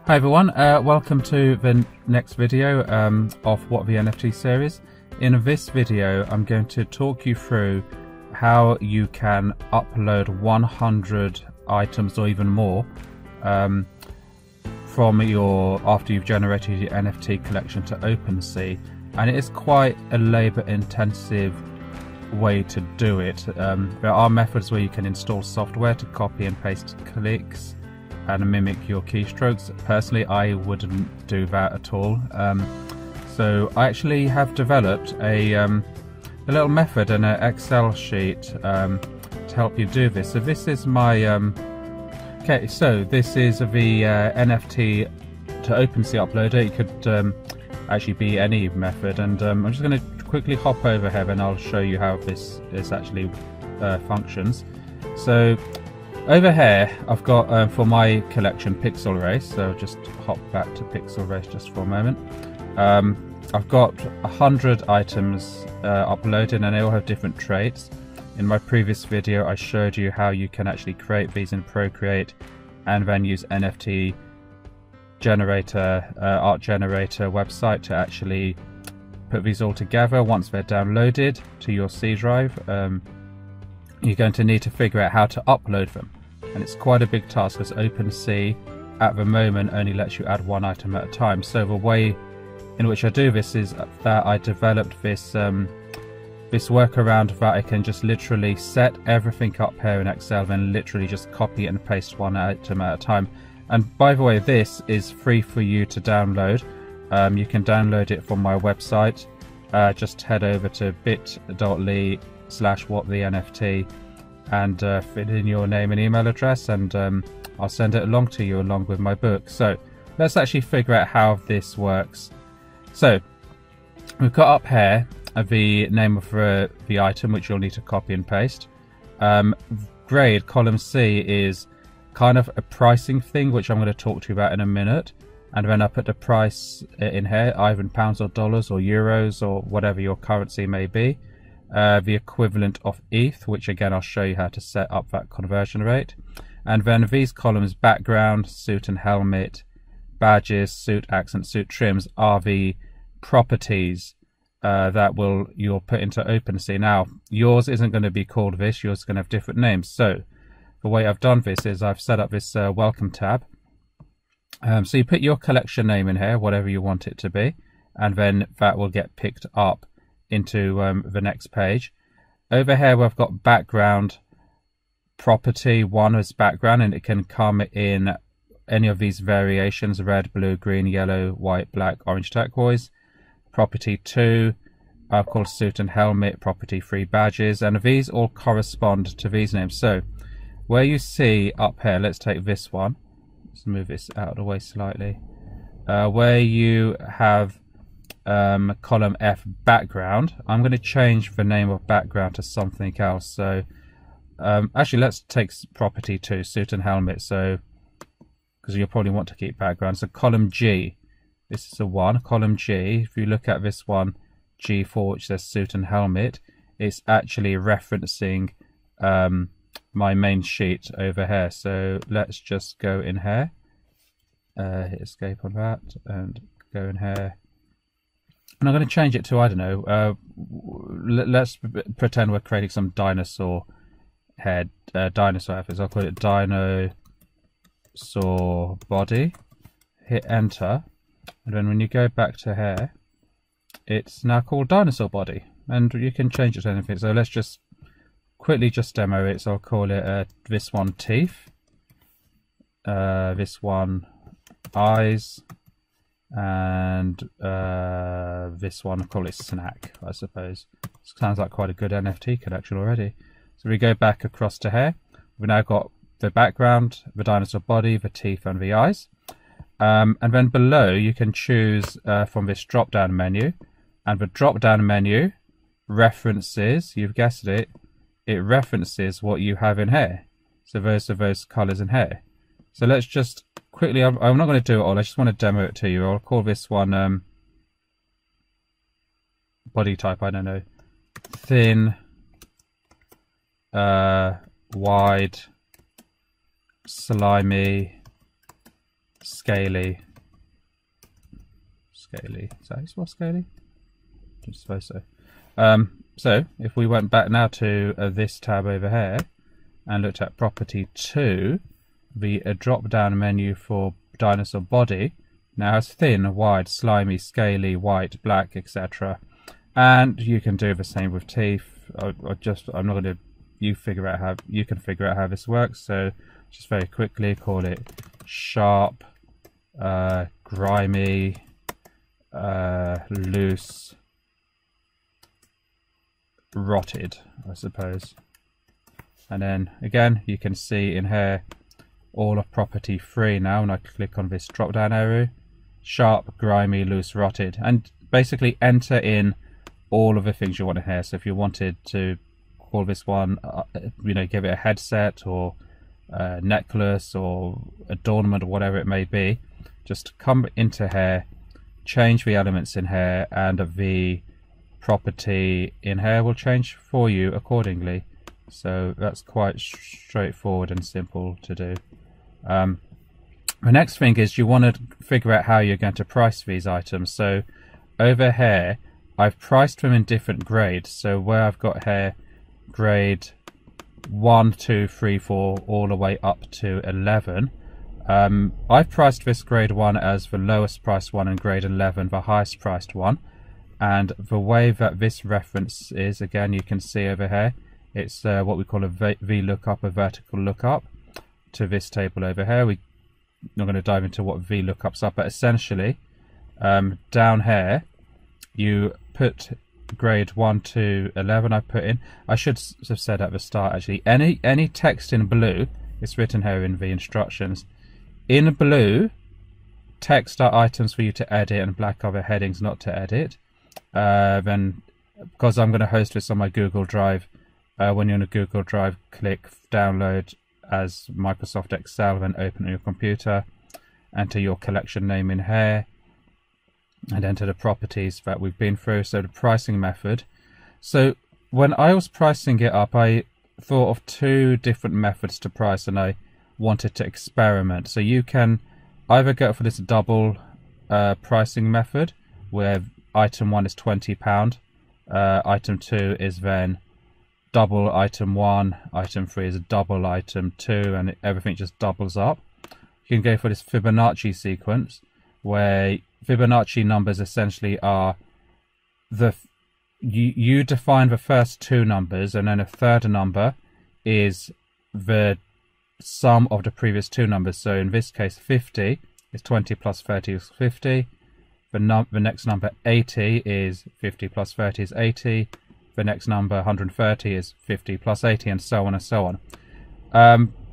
Hi everyone, welcome to the next video of What the NFT series. In this video I'm going to talk you through how you can upload 100 items or even more from after you've generated your NFT collection to OpenSea, and it is quite a labour intensive way to do it. There are methods where you can install software to copy and paste clicks and mimic your keystrokes. Personally, I wouldn't do that at all. So I actually have developed a little method and an Excel sheet to help you do this. So this is my okay. So this is the NFT to OpenSea uploader. It could actually be any method, and I'm just going to quickly hop over here and I'll show you how this actually functions. So over here I've got for my collection Pixel Race, so I'll just hop back to Pixel Race just for a moment. I've got 100 items uploaded and they all have different traits. In my previous video I showed you how you can actually create these in Procreate and then use NFT generator, art generator website to actually put these all together. Once they're downloaded to your C drive, you're going to need to figure out how to upload them, and it's quite a big task because OpenSea at the moment only lets you add one item at a time. So the way in which I do this is that I developed this this workaround that I can just literally set everything up here in Excel, then literally just copy and paste one item at a time. And by the way, this is free for you to download. You can download it from my website. Just head over to bit.ly/whatthenft and fill in your name and email address, and I'll send it along to you along with my book. So let's actually figure out how this works. So we've got up here the name of the item, which you'll need to copy and paste. Grade column C is kind of a pricing thing, which I'm going to talk to you about in a minute. And then I put the price in here, either in pounds or dollars or euros or whatever your currency may be. The equivalent of ETH, which again I'll show you how to set up that conversion rate. And then these columns, background, suit and helmet, badges, suit, accent, suit, trims, are the properties that you'll put into OpenSea. Now yours isn't going to be called this, yours is going to have different names. So the way I've done this is I've set up this welcome tab. So you put your collection name in here, whatever you want it to be, and then that will get picked up into the next page. Over here we've got background property. One is background, and it can come in any of these variations: red, blue, green, yellow, white, black, orange, turquoise. Property 2 are called suit and helmet. Property 3, badges, and these all correspond to these names. So where you see up here, let's take this one. Let's move this out of the way slightly. Where you have column F, background, I'm going to change the name of background to something else. So actually let's take property 2, suit and helmet, so because you'll probably want to keep background. So column G, this is a 1. Column G, if you look at this one, G4, which says suit and helmet, it's actually referencing my main sheet over here. So let's just go in here, hit escape on that and go in here, and I'm going to change it to, I don't know, let's pretend we're creating some dinosaur head, dinosaur efforts. I'll call it dinosaur body. Hit enter, and then when you go back to here, it's now called dinosaur body, and you can change it to anything. So let's just quickly just demo it. So I'll call it this one teeth, this one eyes, and this one I'll call it snack, I suppose. Sounds like quite a good NFT collection already. So we go back across to here. We've now got the background, the dinosaur body, the teeth and the eyes. And then below you can choose from this drop down menu, and the drop down menu references, you've guessed it, it references what you have in here. So those are those colors in here. So let's just quickly, I'm not going to do it all, I just want to demo it to you. I'll call this one body type, I don't know, thin, wide, slimy, scaly. Scaly. Is that how you spell scaly? I suppose so. So if we went back now to this tab over here and looked at property 2, the drop down menu for dinosaur body now has thin, wide, slimy, scaly, white, black, etc. And you can do the same with teeth. I'm not going to. You can figure out how this works. So just very quickly call it sharp, grimy, loose, rotted, I suppose. And then again, you can see in here all of property 3 now. When I click on this drop down arrow, sharp, grimy, loose, rotted, and basically enter in all of the things you want in here. So if you wanted to call this one, give it a headset or a necklace or adornment or whatever it may be, just come into here, change the elements in here, and the property in here will change for you accordingly. So that's quite straightforward and simple to do. The next thing is you want to figure out how you're going to price these items. So over here I've priced them in different grades. So where I've got here grade 1, 2, 3, 4 all the way up to 11, I've priced this grade 1 as the lowest priced one and grade 11 the highest priced one. And the way that this reference is, again, you can see over here, it's what we call a VLOOKUP, a vertical lookup to this table over here. We're not going to dive into what VLOOKUPs are, but essentially down here you put grade 1 to 11. I put in, I should have said at the start actually, any text in blue, it's written here in the instructions. In blue, text are items for you to edit and black are the headings not to edit. Then because I'm going to host this on my Google Drive, when you're in a Google Drive, click download as Microsoft Excel, then open on your computer, enter your collection name in here, and enter the properties that we've been through. So the pricing method. So when I was pricing it up, I thought of 2 different methods to price, and I wanted to experiment. So you can either go for this double pricing method, where item 1 is £20, item 2 is then double item 1, item 3 is a double item 2, and everything just doubles up. You can go for this Fibonacci sequence, where Fibonacci numbers essentially are you define the first 2 numbers, and then a third number is the sum of the previous 2 numbers. So in this case 50 is 20 plus 30 is 50. The next number 80 is 50 plus 30 is 80. The next number 130 is 50 plus 80, and so on and so on.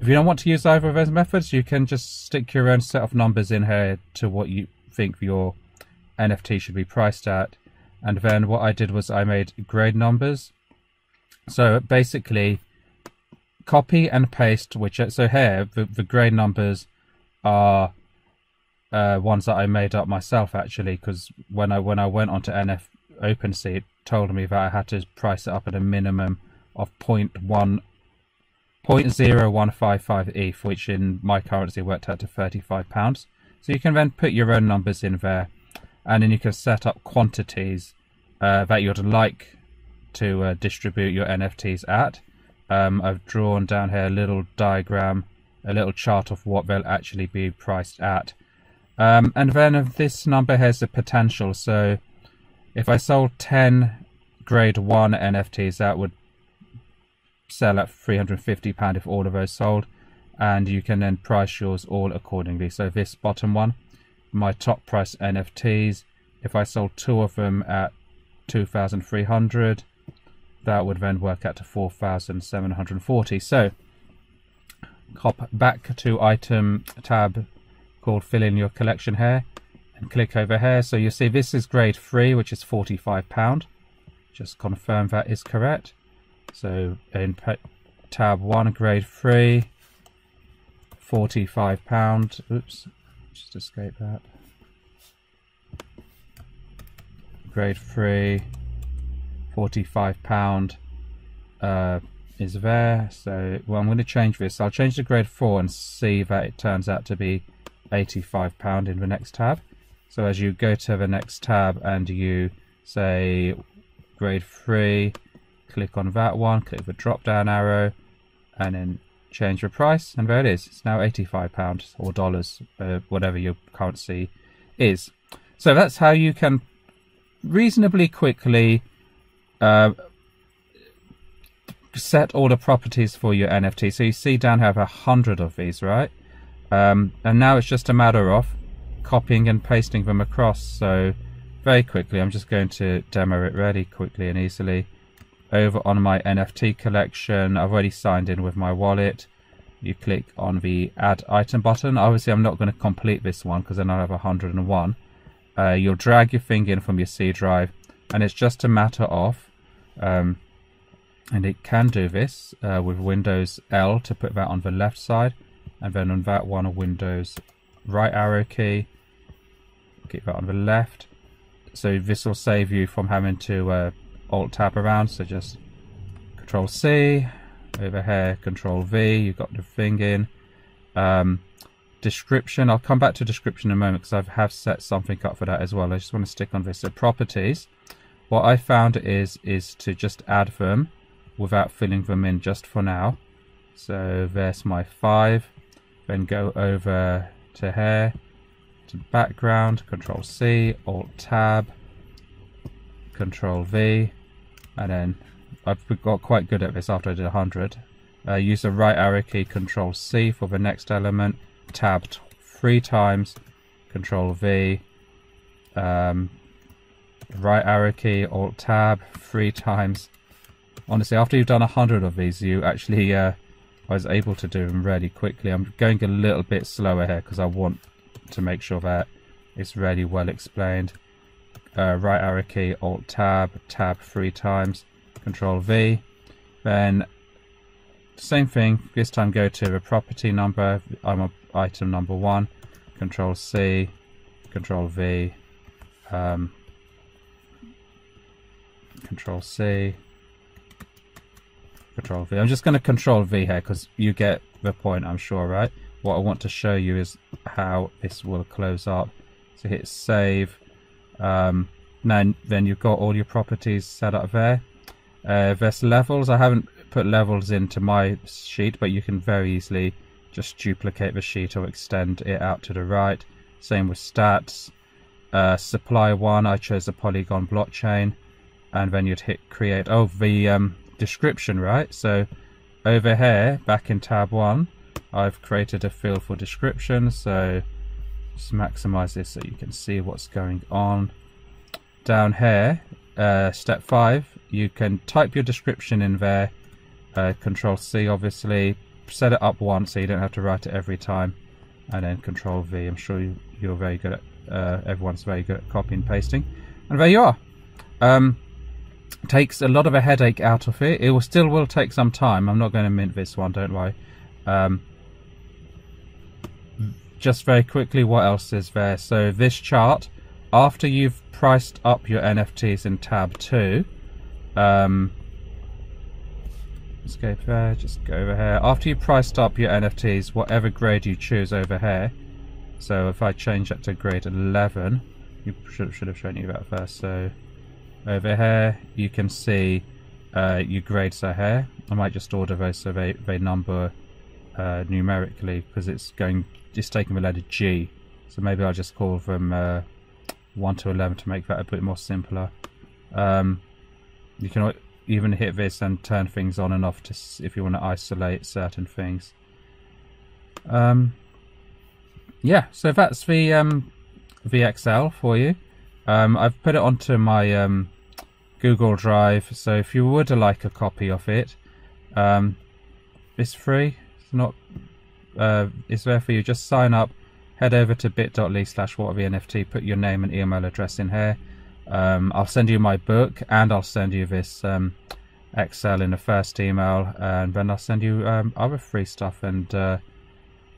If you don't want to use either of those methods, you can just stick your own set of numbers in here to what you think your NFT should be priced at. And then what I did was I made grade numbers. So basically copy and paste, so here the grade numbers are ones that I made up myself actually, because when I went onto OpenSea, it told me that I had to price it up at a minimum of 0.0155 ETH, which in my currency worked out to £35. So you can then put your own numbers in there, and then you can set up quantities that you'd like to distribute your NFTs at. I've drawn down here a little diagram, a little chart of what they'll actually be priced at. And then this number has the potential. So if I sold 10 grade 1 NFTs, that would sell at £350 if all of those sold, and you can then price yours all accordingly. So this bottom one, my top price NFTs, if I sold 2 of them at 2,300, that would then work out to 4,740. So hop back to item tab called fill in your collection here, and click over here. So you see this is grade 3, which is £45. Just confirm that is correct. So in tab 1, grade 3, £45. Oops, just escape that. Grade 3, £45 is there. So well, I'm going to change this. I'll change to grade 4 and see that it turns out to be £85 in the next tab. So as you go to the next tab and you say grade 3, click on that one, click the drop down arrow, and then change your price, and there it is. It's now £85 or dollars, whatever your currency is. So that's how you can reasonably quickly set all the properties for your NFT. So you see down here I have 100 of these, right? And now it's just a matter of copying and pasting them across. So very quickly, I'm just going to demo it really quickly and easily. Over on my NFT collection, I've already signed in with my wallet. You click on the add item button. Obviously I'm not going to complete this one because then I'll have 101. You'll drag your thing in from your C drive, and it's just a matter of and it can do this with Windows L to put that on the left side, and then on that one a Windows right arrow key, keep that on the left. So this will save you from having to Alt tab around. So just Control C, over here Control V, you've got the thing in. Description, I'll come back to description in a moment because I have set something up for that as well. I just want to stick on this. So properties, what I found is to just add them without filling them in just for now. So there's my 5, then go over to here, to background, Control C, Alt tab, Control V, and then I've got quite good at this after I did 100. Use the right arrow key, Control C for the next element, tab 3 times, Control V, right arrow key, Alt tab 3 times. Honestly, after you've done 100 of these, you actually I was able to do them really quickly. I'm going a little bit slower here because I want to make sure that it's really well explained. Right arrow key, Alt tab, tab 3 times, Control V. Then same thing, this time go to the property number. I'm on item number 1, Control C, Control V, Control C, Control V. I'm just going to Control V here because you get the point, I'm sure, right? What I want to show you is how this will close up. So hit save. Now then you've got all your properties set up there. There's levels. I haven't put levels into my sheet, but you can very easily just duplicate the sheet or extend it out to the right. Same with stats. Supply 1, I chose the Polygon blockchain, and then you'd hit create. Oh, the description, right? So over here, back in tab 1, I've created a field for description. So just maximize this so you can see what's going on. Down here, step 5, you can type your description in there. Control C, obviously, set it up once so you don't have to write it every time, and then Control V. I'm sure you're very good at everyone's very good at copy and pasting, and there you are. Takes a lot of a headache out of it. It still will take some time. I'm not going to mint this one, don't worry. Just very quickly, what else is there? So this chart, after you've priced up your NFTs in tab 2, escape there, just go over here. After you priced up your NFTs, whatever grade you choose over here, so if I change that to grade 11, you should have shown you that first. So over here you can see your grades are here. I might just order those so they number numerically because it's taking the letter G, so maybe I'll just call them 1 to 11 to make that a bit more simpler. You can even hit this and turn things on and off if you want to isolate certain things. Yeah, so that's the VXL for you. I've put it onto my Google Drive, so if you would like a copy of it, it's free. It's not. It's there for you. Just sign up. Head over to bit.ly/whatvnft. Put your name and email address in here. I'll send you my book, and I'll send you this Excel in the first email, and then I'll send you other free stuff, and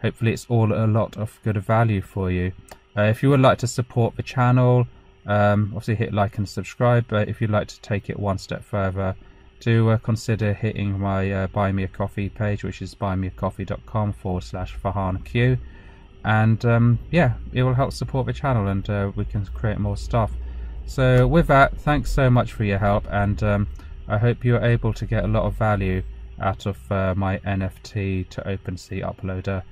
hopefully it's all a lot of good value for you. If you would like to support the channel, obviously hit like and subscribe, but if you'd like to take it one step further, do consider hitting my Buy Me a Coffee page, which is buymeacoffee.com/FarhanQ. and yeah, it will help support the channel, and we can create more stuff. So with that, thanks so much for your help, and I hope you're able to get a lot of value out of my NFT to OpenSea uploader.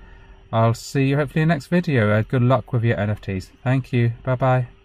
I'll see you hopefully in the next video. Good luck with your NFTs. Thank you. Bye bye.